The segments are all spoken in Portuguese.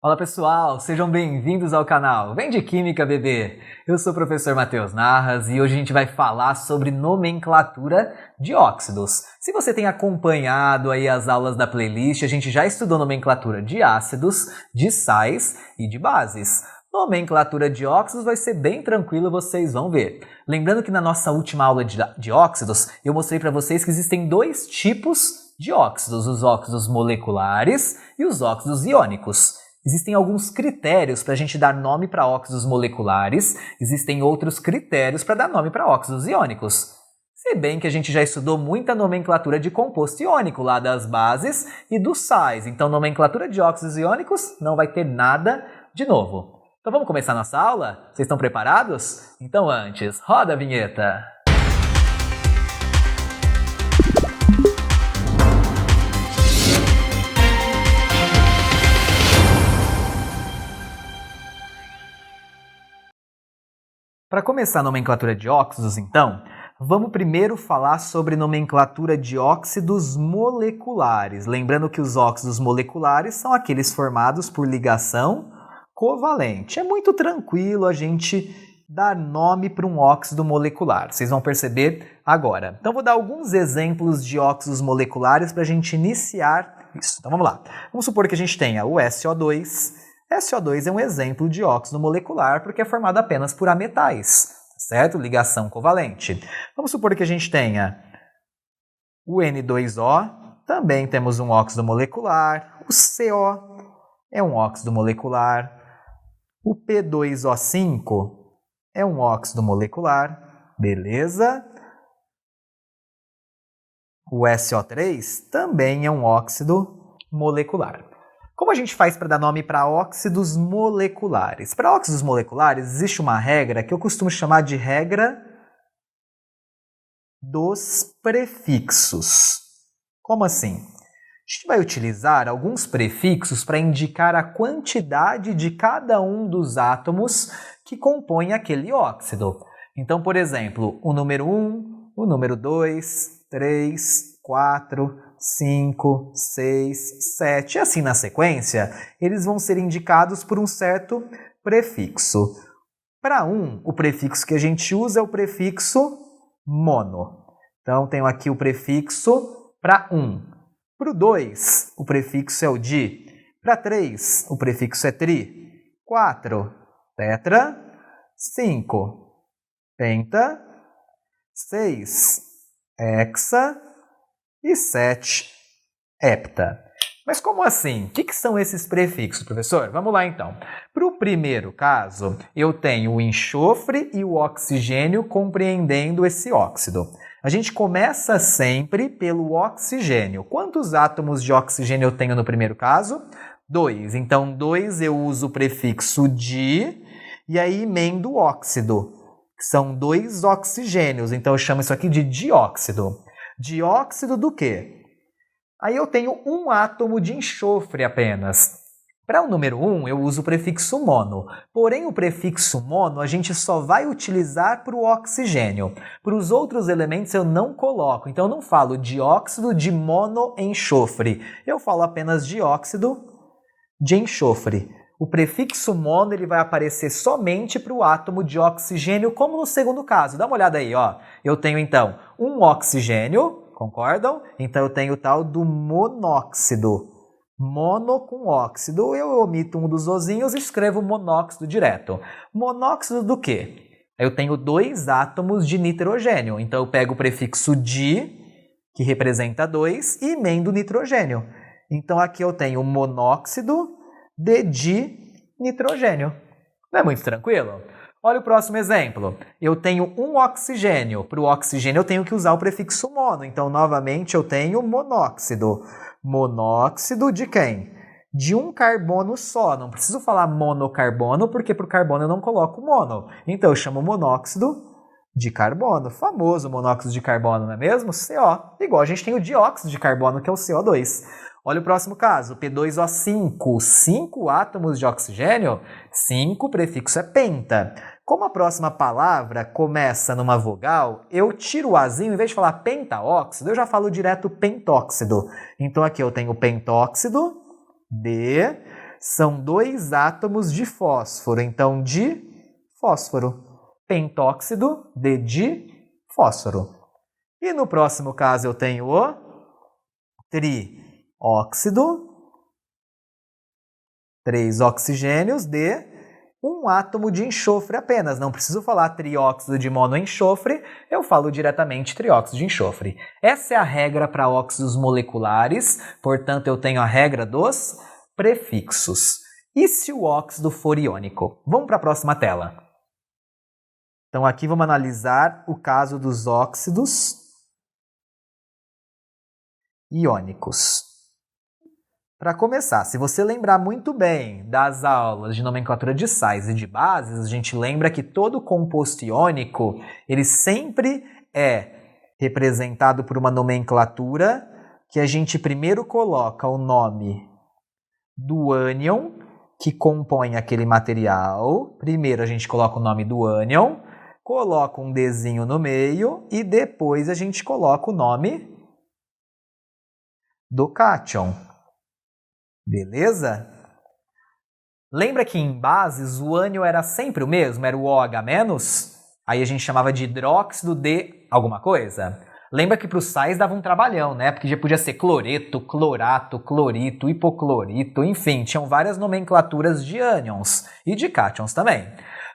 Fala pessoal, sejam bem-vindos ao canal Vem de Química Bebê! Eu sou o professor Matheus Narras e hoje a gente vai falar sobre nomenclatura de óxidos. Se você tem acompanhado aí as aulas da playlist, a gente já estudou nomenclatura de ácidos, de sais e de bases. Nomenclatura de óxidos vai ser bem tranquilo, vocês vão ver. Lembrando que na nossa última aula de óxidos, eu mostrei para vocês que existem dois tipos de óxidos, os óxidos moleculares e os óxidos iônicos. Existem alguns critérios para a gente dar nome para óxidos moleculares, existem outros critérios para dar nome para óxidos iônicos. Se bem que a gente já estudou muita nomenclatura de composto iônico lá das bases e dos sais, então nomenclatura de óxidos iônicos não vai ter nada de novo. Então vamos começar nossa aula? Vocês estão preparados? Então antes, roda a vinheta! Para começar a nomenclatura de óxidos, então, vamos primeiro falar sobre nomenclatura de óxidos moleculares. Lembrando que os óxidos moleculares são aqueles formados por ligação covalente. É muito tranquilo a gente dar nome para um óxido molecular. Vocês vão perceber agora. Então, vou dar alguns exemplos de óxidos moleculares para a gente iniciar isso. Então, vamos lá. Vamos supor que a gente tenha o SO2. SO2 é um exemplo de óxido molecular porque é formado apenas por ametais, certo? Ligação covalente. Vamos supor que a gente tenha o N2O, também temos um óxido molecular. O CO é um óxido molecular. O P2O5 é um óxido molecular. Beleza? O SO3 também é um óxido molecular. Como a gente faz para dar nome para óxidos moleculares? Para óxidos moleculares existe uma regra que eu costumo chamar de regra dos prefixos. Como assim? A gente vai utilizar alguns prefixos para indicar a quantidade de cada um dos átomos que compõem aquele óxido. Então, por exemplo, o número 1, o número 2, 3, 4... 5, 6, 7 e assim na sequência, eles vão ser indicados por um certo prefixo. Para o prefixo que a gente usa é o prefixo mono. Então, tenho aqui o prefixo para 1. Para o 2, o prefixo é o di. Para 3, o prefixo é tri. 4, tetra. 5, penta. 6, hexa. E 7, hepta. Mas como assim? O que são esses prefixos, professor? Vamos lá então. Para o primeiro caso, eu tenho o enxofre e o oxigênio compreendendo esse óxido. A gente começa sempre pelo oxigênio. Quantos átomos de oxigênio eu tenho no primeiro caso? 2. Então, 2 eu uso o prefixo di e aí emendo o óxido, que são 2 oxigênios. Então, eu chamo isso aqui de dióxido. Dióxido do quê? Aí eu tenho um átomo de enxofre apenas. Para o número 1, eu uso o prefixo mono. Porém, o prefixo mono a gente só vai utilizar para o oxigênio. Para os outros elementos eu não coloco. Então, eu não falo dióxido de monoenxofre. Eu falo apenas dióxido de enxofre. O prefixo mono ele vai aparecer somente para o átomo de oxigênio, como no segundo caso. Dá uma olhada aí, ó. Eu tenho, então, um oxigênio, concordam? Então, eu tenho o tal do monóxido. Mono com óxido. Eu omito um dos ozinhos e escrevo monóxido direto. Monóxido do quê? Eu tenho 2 átomos de nitrogênio. Então, eu pego o prefixo di, que representa 2, e emendo o nitrogênio. Então, aqui eu tenho monóxido de dinitrogênio. Não é muito tranquilo? Olha o próximo exemplo. Eu tenho um oxigênio. Para o oxigênio eu tenho que usar o prefixo mono. Então, novamente, eu tenho monóxido. Monóxido de quem? De um carbono só. Não preciso falar monocarbono, porque para o carbono eu não coloco mono. Então, eu chamo monóxido de carbono. Famoso monóxido de carbono, não é mesmo? CO. Igual a gente tem o dióxido de carbono, que é o CO2. Olha o próximo caso, P2O5, 5 átomos de oxigênio, 5, prefixo é penta. Como a próxima palavra começa numa vogal, eu tiro o azinho, em vez de falar pentaóxido, eu já falo direto pentóxido. Então aqui eu tenho pentóxido de são 2 átomos de fósforo, então de fósforo. Pentóxido, D de fósforo. E no próximo caso eu tenho o trióxido, 3 oxigênios de um átomo de enxofre apenas. Não preciso falar trióxido de monoenxofre, eu falo diretamente trióxido de enxofre. Essa é a regra para óxidos moleculares, portanto eu tenho a regra dos prefixos. E se o óxido for iônico? Vamos para a próxima tela. Então aqui vamos analisar o caso dos óxidos iônicos. Para começar, se você lembrar muito bem das aulas de nomenclatura de sais e de bases, a gente lembra que todo composto iônico, ele sempre é representado por uma nomenclatura que a gente primeiro coloca o nome do ânion que compõe aquele material. Primeiro a gente coloca o nome do ânion, coloca um Dzinho no meio e depois a gente coloca o nome do cátion. Beleza? Lembra que em bases o ânion era sempre o mesmo? Era o OH-? Aí a gente chamava de hidróxido de alguma coisa? Lembra que para os sais dava um trabalhão, né? Porque já podia ser cloreto, clorato, clorito, hipoclorito, enfim, tinham várias nomenclaturas de ânions e de cátions também.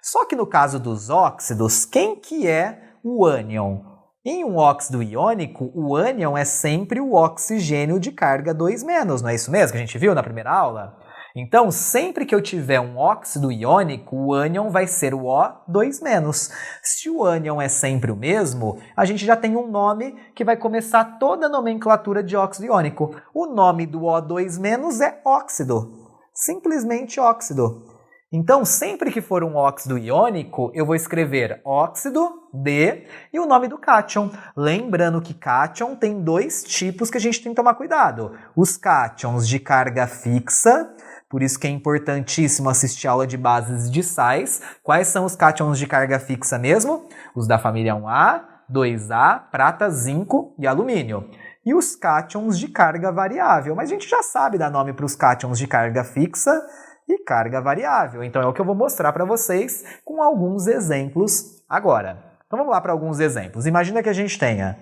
Só que no caso dos óxidos, quem que é o ânion? Em um óxido iônico, o ânion é sempre o oxigênio de carga 2-, não é isso mesmo que a gente viu na primeira aula? Então, sempre que eu tiver um óxido iônico, o ânion vai ser o O2-. Se o ânion é sempre o mesmo, a gente já tem um nome que vai começar toda a nomenclatura de óxido iônico. O nome do O2- é óxido, simplesmente óxido. Então, sempre que for um óxido iônico, eu vou escrever óxido de e o nome do cátion. Lembrando que cátion tem 2 tipos que a gente tem que tomar cuidado. Os cátions de carga fixa, por isso que é importantíssimo assistir a aula de bases de sais. Quais são os cátions de carga fixa mesmo? Os da família 1A, 2A, prata, zinco e alumínio. E os cátions de carga variável. Mas a gente já sabe dar nome para os cátions de carga fixa e carga variável. Então é o que eu vou mostrar para vocês com alguns exemplos agora. Então vamos lá para alguns exemplos. Imagina que a gente tenha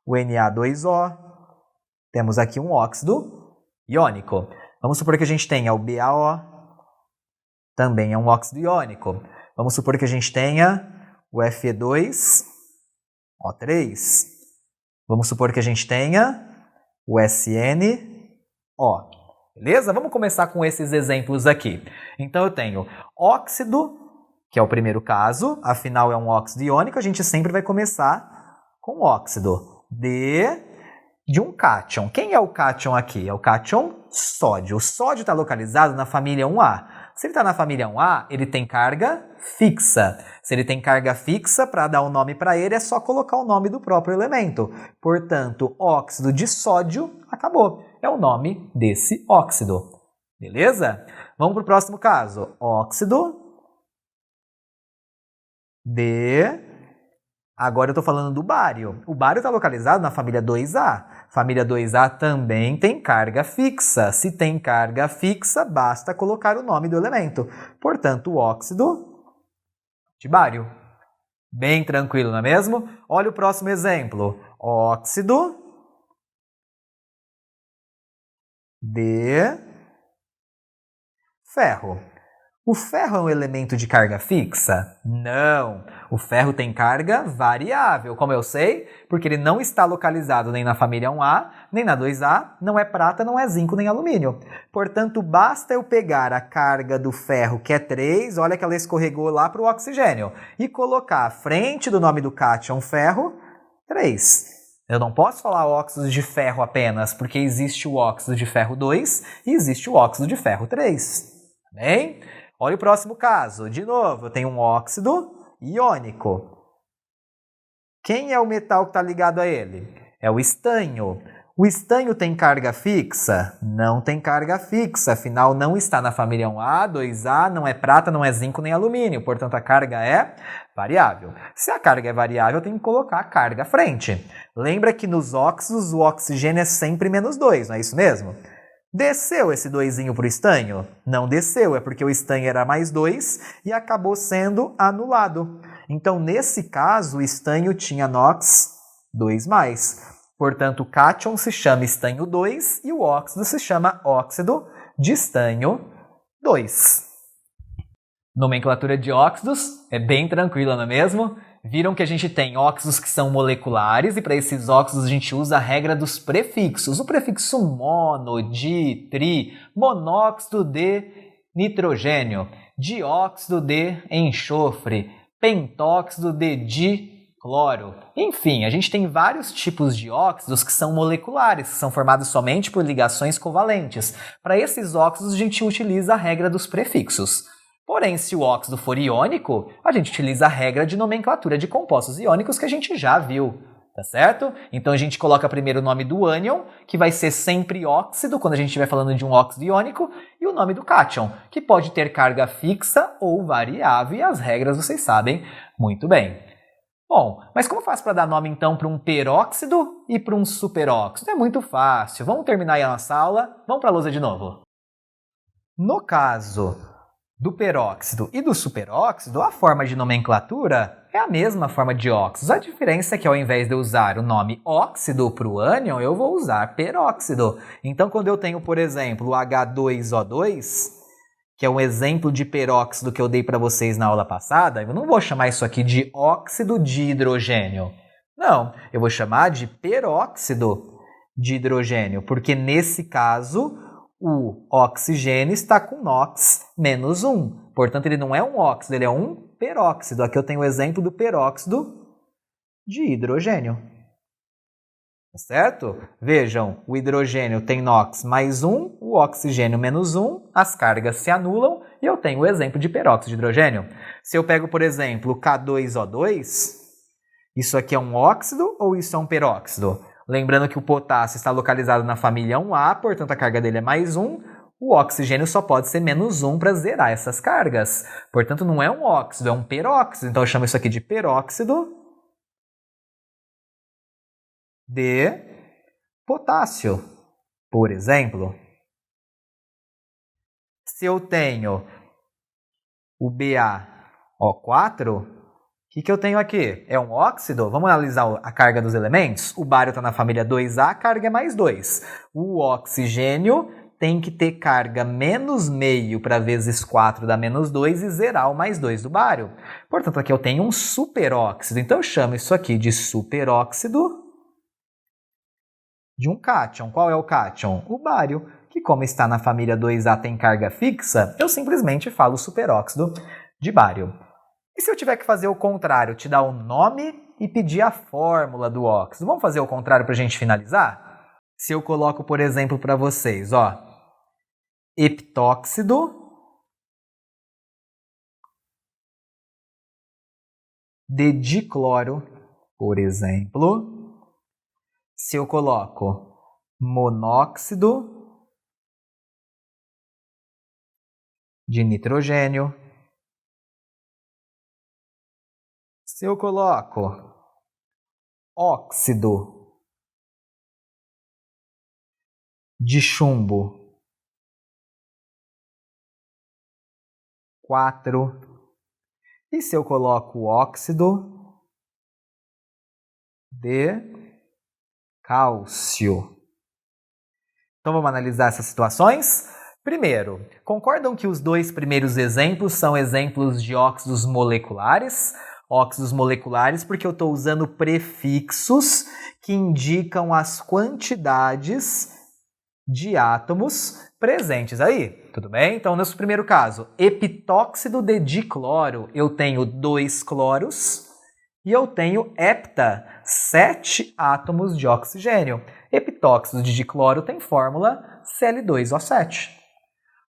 o Na2O, temos aqui um óxido iônico. Vamos supor que a gente tenha o BaO, também é um óxido iônico. Vamos supor que a gente tenha o Fe2O3. Vamos supor que a gente tenha o SNO. Beleza? Vamos começar com esses exemplos aqui. Então eu tenho óxido, que é o primeiro caso, afinal é um óxido iônico, a gente sempre vai começar com óxido de um cátion. Quem é o cátion aqui? É o cátion sódio. O sódio está localizado na família 1A. Se ele está na família 1A, ele tem carga fixa. Se ele tem carga fixa, para dar um nome para ele, é só colocar o nome do próprio elemento. Portanto, óxido de sódio, acabou. É o nome desse óxido. Beleza? Vamos para o próximo caso. Óxido de... Agora eu estou falando do bário. O bário está localizado na família 2A. Família 2A também tem carga fixa. Se tem carga fixa, basta colocar o nome do elemento. Portanto, o óxido de bário. Bem tranquilo, não é mesmo? Olha o próximo exemplo. Óxido de ferro. O ferro é um elemento de carga fixa? Não. O ferro tem carga variável. Como eu sei? Porque ele não está localizado nem na família 1A, nem na 2A, não é prata, não é zinco, nem alumínio. Portanto, basta eu pegar a carga do ferro, que é 3, olha que ela escorregou lá para o oxigênio, e colocar à frente do nome do cátion ferro, 3. Eu não posso falar óxido de ferro apenas, porque existe o óxido de ferro 2 e existe o óxido de ferro 3. Bem? Olha o próximo caso. De novo, eu tenho um óxido iônico. Quem é o metal que está ligado a ele? É o estanho. O estanho tem carga fixa? Não tem carga fixa, afinal não está na família 1A, 2A, não é prata, não é zinco nem alumínio, portanto a carga é variável. Se a carga é variável, eu tenho que colocar a carga à frente. Lembra que nos óxidos o oxigênio é sempre -2, não é isso mesmo? Desceu esse 2zinho para o estanho? Não desceu, é porque o estanho era mais 2 e acabou sendo anulado. Então, nesse caso, o estanho tinha NOx 2+. Portanto, o cátion se chama estanho 2 e o óxido se chama óxido de estanho 2. Nomenclatura de óxidos é bem tranquila, não é mesmo? Viram que a gente tem óxidos que são moleculares e para esses óxidos a gente usa a regra dos prefixos. O prefixo mono, di, tri, monóxido de nitrogênio, dióxido de enxofre, pentóxido de dicloro. Enfim, a gente tem vários tipos de óxidos que são moleculares, que são formados somente por ligações covalentes. Para esses óxidos a gente utiliza a regra dos prefixos. Porém, se o óxido for iônico, a gente utiliza a regra de nomenclatura de compostos iônicos que a gente já viu, tá certo? Então a gente coloca primeiro o nome do ânion, que vai ser sempre óxido, quando a gente estiver falando de um óxido iônico, e o nome do cátion, que pode ter carga fixa ou variável, e as regras vocês sabem muito bem. Bom, mas como faz para dar nome então para um peróxido e para um superóxido? É muito fácil. Vamos terminar aí a nossa aula? Vamos para a lousa de novo. No caso do peróxido e do superóxido, a forma de nomenclatura é a mesma forma de óxidos. A diferença é que ao invés de eu usar o nome óxido para o ânion, eu vou usar peróxido. Então, quando eu tenho, por exemplo, o H2O2, que é um exemplo de peróxido que eu dei para vocês na aula passada, eu não vou chamar isso aqui de óxido de hidrogênio. Não, eu vou chamar de peróxido de hidrogênio, porque nesse caso o oxigênio está com NOx -1. Portanto, ele não é um óxido, ele é um peróxido. Aqui eu tenho o exemplo do peróxido de hidrogênio. Tá certo? Vejam, o hidrogênio tem NOx +1, o oxigênio -1, as cargas se anulam e eu tenho o exemplo de peróxido de hidrogênio. Se eu pego, por exemplo, K2O2, isso aqui é um óxido ou isso é um peróxido? Lembrando que o potássio está localizado na família 1A, portanto a carga dele é +1. O oxigênio só pode ser -1 para zerar essas cargas. Portanto, não é um óxido, é um peróxido. Então eu chamo isso aqui de peróxido de potássio, por exemplo. Se eu tenho o BaO4, o que eu tenho aqui? É um óxido? Vamos analisar a carga dos elementos? O bário está na família 2A, a carga é +2. O oxigênio tem que ter carga -0,5 para vezes 4 dá -2 e zerar o +2 do bário. Portanto, aqui eu tenho um superóxido. Então, eu chamo isso aqui de superóxido de um cátion. Qual é o cátion? O bário, que como está na família 2A tem carga fixa, eu simplesmente falo superóxido de bário. E se eu tiver que fazer o contrário, te dar o nome e pedir a fórmula do óxido? Vamos fazer o contrário para a gente finalizar? Se eu coloco, por exemplo, para vocês, ó, heptóxido de dicloro, por exemplo, se eu coloco monóxido de nitrogênio, se eu coloco óxido de chumbo 4, e se eu coloco óxido de cálcio. Então vamos analisar essas situações? Primeiro, concordam que os dois primeiros exemplos são exemplos de óxidos moleculares? Óxidos moleculares porque eu estou usando prefixos que indicam as quantidades de átomos presentes aí, tudo bem? Então, nesse primeiro caso, heptóxido de dicloro, eu tenho 2 cloros e eu tenho 7 átomos de oxigênio. Heptóxido de dicloro tem fórmula Cl2O7.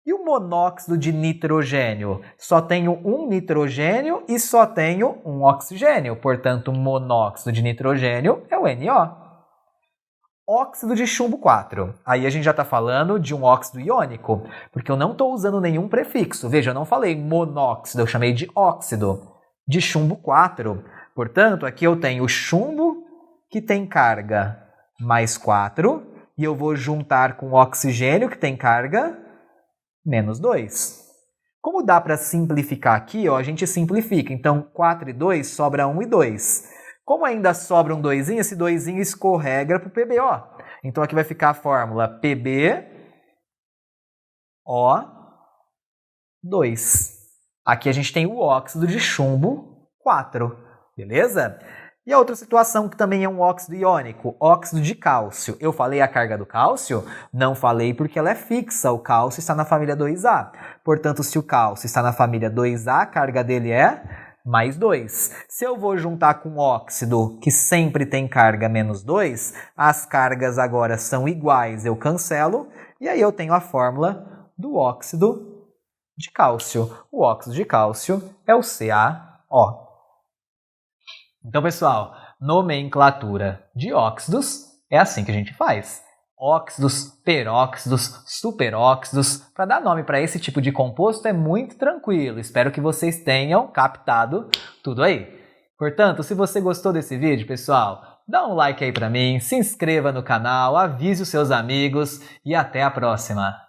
E o monóxido de nitrogênio? Só tenho um nitrogênio e só tenho um oxigênio. Portanto, monóxido de nitrogênio é o NO. Óxido de chumbo 4. Aí a gente já está falando de um óxido iônico, porque eu não estou usando nenhum prefixo. Veja, eu não falei monóxido, eu chamei de óxido de chumbo 4. Portanto, aqui eu tenho chumbo que tem carga +4 e eu vou juntar com o oxigênio, que tem carga menos 2. Como dá para simplificar aqui, ó, a gente simplifica. Então, 4 e 2 sobra 1 e 2. Como ainda sobra um 2, esse 2 escorrega para o PbO. Então, aqui vai ficar a fórmula PbO2. Aqui a gente tem o óxido de chumbo 4, beleza? E a outra situação que também é um óxido iônico, óxido de cálcio. Eu falei a carga do cálcio? Não falei porque ela é fixa, o cálcio está na família 2A. Portanto, se o cálcio está na família 2A, a carga dele é mais 2. Se eu vou juntar com óxido, que sempre tem carga menos 2, as cargas agora são iguais, eu cancelo, e aí eu tenho a fórmula do óxido de cálcio. O óxido de cálcio é o CaO. Então, pessoal, nomenclatura de óxidos é assim que a gente faz. Óxidos, peróxidos, superóxidos. Para dar nome para esse tipo de composto é muito tranquilo. Espero que vocês tenham captado tudo aí. Portanto, se você gostou desse vídeo, pessoal, dá um like aí para mim, se inscreva no canal, avise os seus amigos e até a próxima!